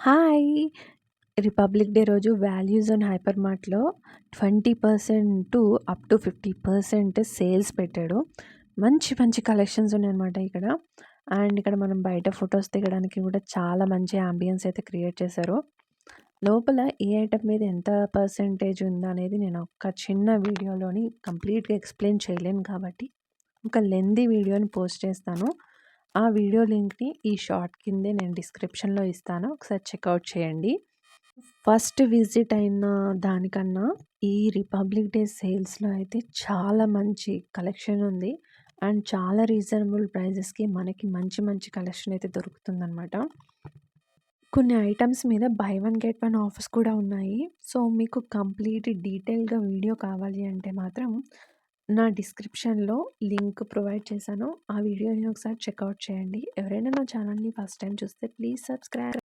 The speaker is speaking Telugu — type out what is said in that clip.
హాయ్! రిపబ్లిక్ డే రోజు వాల్యూస్ అండ్ హైపర్ మార్ట్‌లో 20% అప్ టు 50% సేల్స్ పెట్టాడు. మంచి మంచి కలెక్షన్స్ ఉన్నాయన్నమాట ఇక్కడ. అండ్ ఇక్కడ మనం బయట ఫోటోస్ దిగడానికి కూడా చాలా మంచి యాంబియన్స్ అయితే క్రియేట్ చేశారు. లోపల ఏ ఐటెమ్ మీద ఎంత పర్సెంటేజ్ ఉందనేది నేను ఒక చిన్న వీడియోలోని కంప్లీట్‌గా ఎక్స్‌ప్లెయిన్ చేయలేను కాబట్టి, ఒక లెంథీ వీడియోని పోస్ట్ చేస్తాను. ఆ వీడియో లింక్‌ని ఈ షార్ట్ కిందే నేను డిస్క్రిప్షన్‌లో ఇస్తాను. ఒకసారి చెక్‌ఔట్ చేయండి. ఫస్ట్ విజిట్ అయిన దానికన్నా ఈ రిపబ్లిక్ డే సేల్స్‌లో అయితే చాలా మంచి కలెక్షన్ ఉంది. అండ్ చాలా రీజనబుల్ ప్రైజెస్‌కి మనకి మంచి మంచి కలెక్షన్ అయితే దొరుకుతుందనమాట. కొన్ని ఐటెమ్స్ మీద by one get one offers కూడా ఉన్నాయి. సో, మీకు కంప్లీట్ డీటెయిల్‌గా వీడియో కావాలి అంటే మాత్రం నా డిస్క్రిప్షన్‌లో లింక్ ప్రొవైడ్ చేశాను. ఆ వీడియోని ఒకసారి చెక్‌ఔట్ చేయండి. ఎవరైనా నా ఛానల్‌ని ఫస్ట్ టైమ్ చూస్తే ప్లీజ్ సబ్స్క్రైబ్.